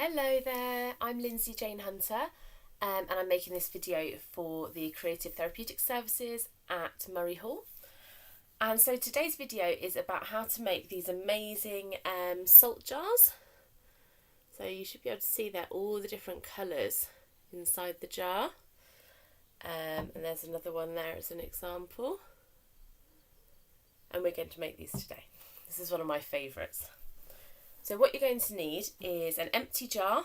Hello there, I'm Lindsay Jane Hunter and I'm making this video for the Creative Therapeutic Services at Murray Hall. And so today's video is about how to make these amazing salt jars. So you should be able to see there all the different colours inside the jar. And there's another one there as an example. And we're going to make these today. This is one of my favourites. So what you're going to need is an empty jar.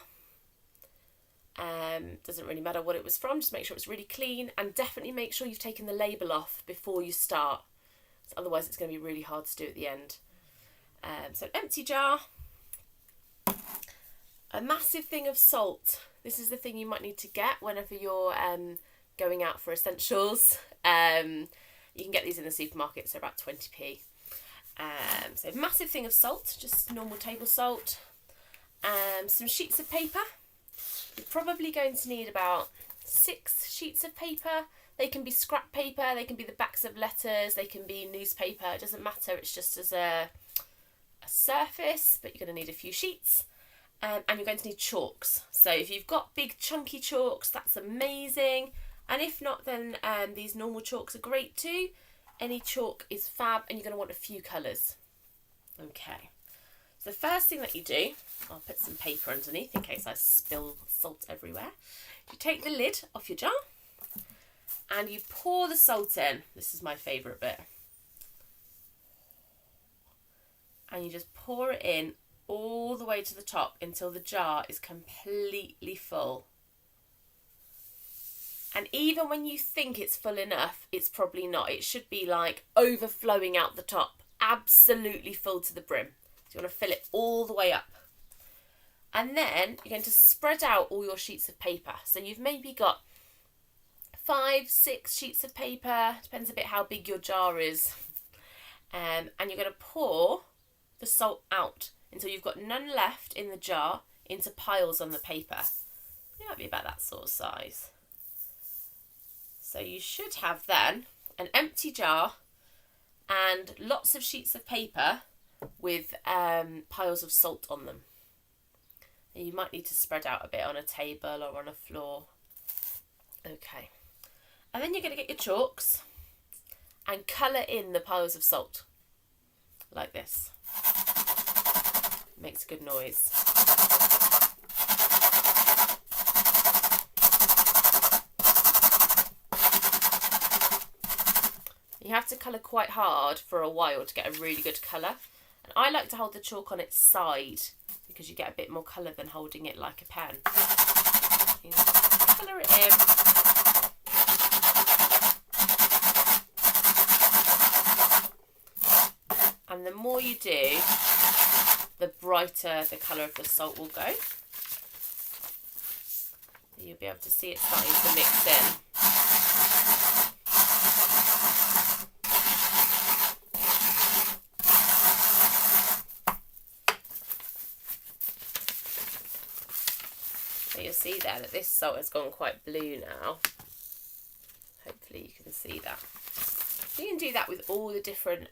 Doesn't really matter what it was from, just make sure it's really clean, and definitely make sure you've taken the label off before you start. So otherwise it's going to be really hard to do at the end. So an empty jar, a massive thing of salt. This is the thing you might need to get whenever you're going out for essentials. You can get these in the supermarket, so about 20p. So massive thing of salt, just normal table salt, some sheets of paper. You're probably going to need about 6 sheets of paper. They can be scrap paper, they can be the backs of letters, they can be newspaper, it doesn't matter, it's just as a surface, but you're going to need a few sheets. And you're going to need chalks. So if you've got big chunky chalks, that's amazing. And if not, then these normal chalks are great too. Any chalk is fab, and you're going to want a few colours. Okay, so the first thing that you do, I'll put some paper underneath in case I spill salt everywhere. You take the lid off your jar and you pour the salt in. This is my favourite bit. And you just pour it in all the way to the top until the jar is completely full. And even when you think it's full enough, it's probably not. It should be like overflowing out the top, absolutely full to the brim. So you want to fill it all the way up. And then you're going to spread out all your sheets of paper. So you've maybe got 5, 6 sheets of paper, depends a bit how big your jar is. And you're going to pour the salt out until you've got none left in the jar into piles on the paper. It might be about that sort of size. So you should have then an empty jar and lots of sheets of paper with piles of salt on them. And you might need to spread out a bit on a table or on a floor. Okay. And then you're going to get your chalks and colour in the piles of salt. Like this. Makes a good noise. You have to colour quite hard for a while to get a really good colour. And I like to hold the chalk on its side because you get a bit more colour than holding it like a pen. You colour it in. And the more you do, the brighter the colour of the salt will go. So you'll be able to see it starting to mix in. So you'll see there that this salt has gone quite blue now. Hopefully you can see that. So you can do that with all the different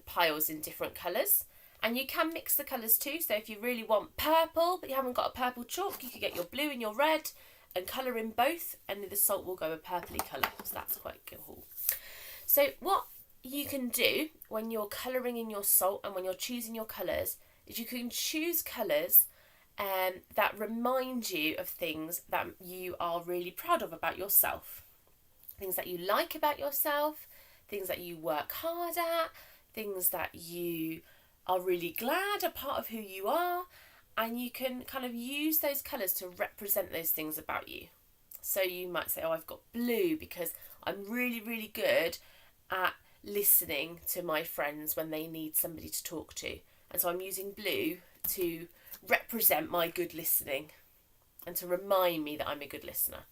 piles in different colours. And you can mix the colours too. So if you really want purple, but you haven't got a purple chalk, you could get your blue and your red and colour in both, and the salt will go a purpley colour. So that's quite cool. So what you can do when you're colouring in your salt and when you're choosing your colours is you can choose colours that remind you of things that you are really proud of about yourself. Things that you like about yourself, things that you work hard at, things that you are really glad are part of who you are, and you can kind of use those colours to represent those things about you. So you might say, oh, I've got blue because I'm really, really good at listening to my friends when they need somebody to talk to. And so I'm using blue to represent my good listening and to remind me that I'm a good listener.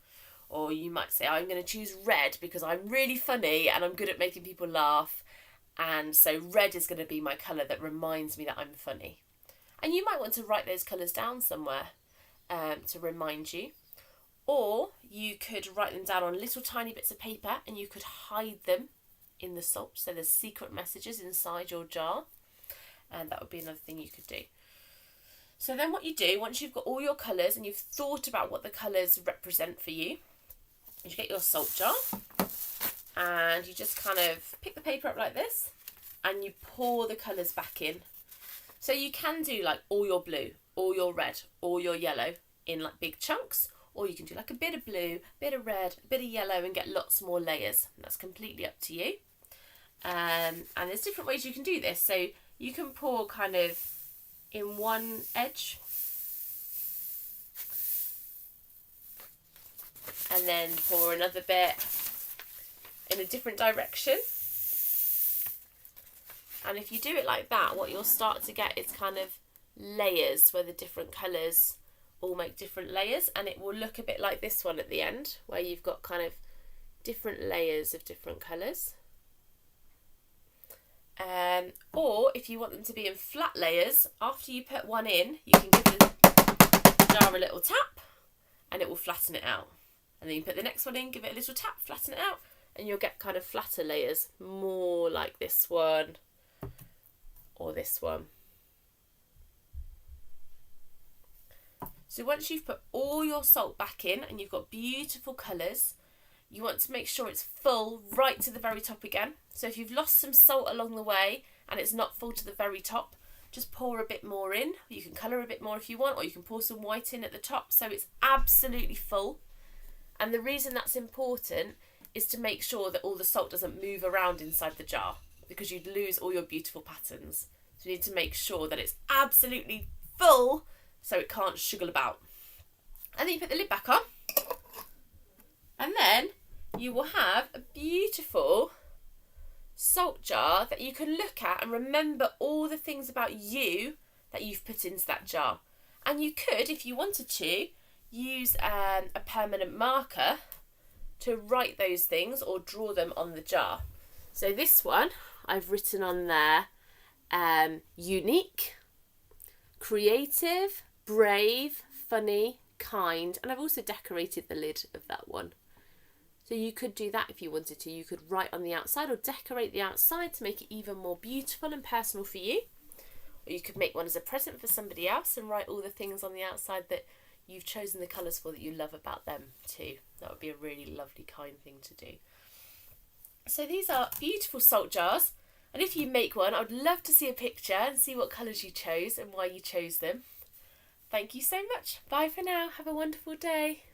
Or you might say, I'm going to choose red because I'm really funny and I'm good at making people laugh. And so red is going to be my colour that reminds me that I'm funny. And you might want to write those colours down somewhere to remind you. Or you could write them down on little tiny bits of paper and you could hide them in the salt. So there's secret messages inside your jar. And that would be another thing you could do. So then what you do, once you've got all your colours and you've thought about what the colours represent for you, is you get your salt jar and you just kind of pick the paper up like this and you pour the colours back in. So you can do like all your blue, all your red, all your yellow in like big chunks, or you can do like a bit of blue, a bit of red, a bit of yellow and get lots more layers. And that's completely up to you. And there's different ways you can do this. So you can pour kind of in one edge and then pour another bit in a different direction. And if you do it like that, what you'll start to get is kind of layers where the different colours all make different layers, and it will look a bit like this one at the end where you've got kind of different layers of different colours. Or if you want them to be in flat layers, after you put one in, you can give the jar a little tap and it will flatten it out. And then you put the next one in, give it a little tap, flatten it out, and you'll get kind of flatter layers, more like this one or this one. So once you've put all your salt back in and you've got beautiful colours, you want to make sure it's full right to the very top again. So if you've lost some salt along the way and it's not full to the very top, just pour a bit more in. You can colour a bit more if you want, or you can pour some white in at the top so it's absolutely full. And the reason that's important is to make sure that all the salt doesn't move around inside the jar, because you'd lose all your beautiful patterns. So you need to make sure that it's absolutely full so it can't sugar about. And then you put the lid back on, and then you will have a beautiful salt jar that you can look at and remember all the things about you that you've put into that jar. And you could, if you wanted to, use a permanent marker to write those things or draw them on the jar. So this one, I've written on there, unique, creative, brave, funny, kind, and I've also decorated the lid of that one. So you could do that if you wanted to. You could write on the outside or decorate the outside to make it even more beautiful and personal for you. Or you could make one as a present for somebody else and write all the things on the outside that you've chosen the colours for that you love about them too. That would be a really lovely, kind thing to do. So these are beautiful salt jars. And if you make one, I would love to see a picture and see what colours you chose and why you chose them. Thank you so much. Bye for now. Have a wonderful day.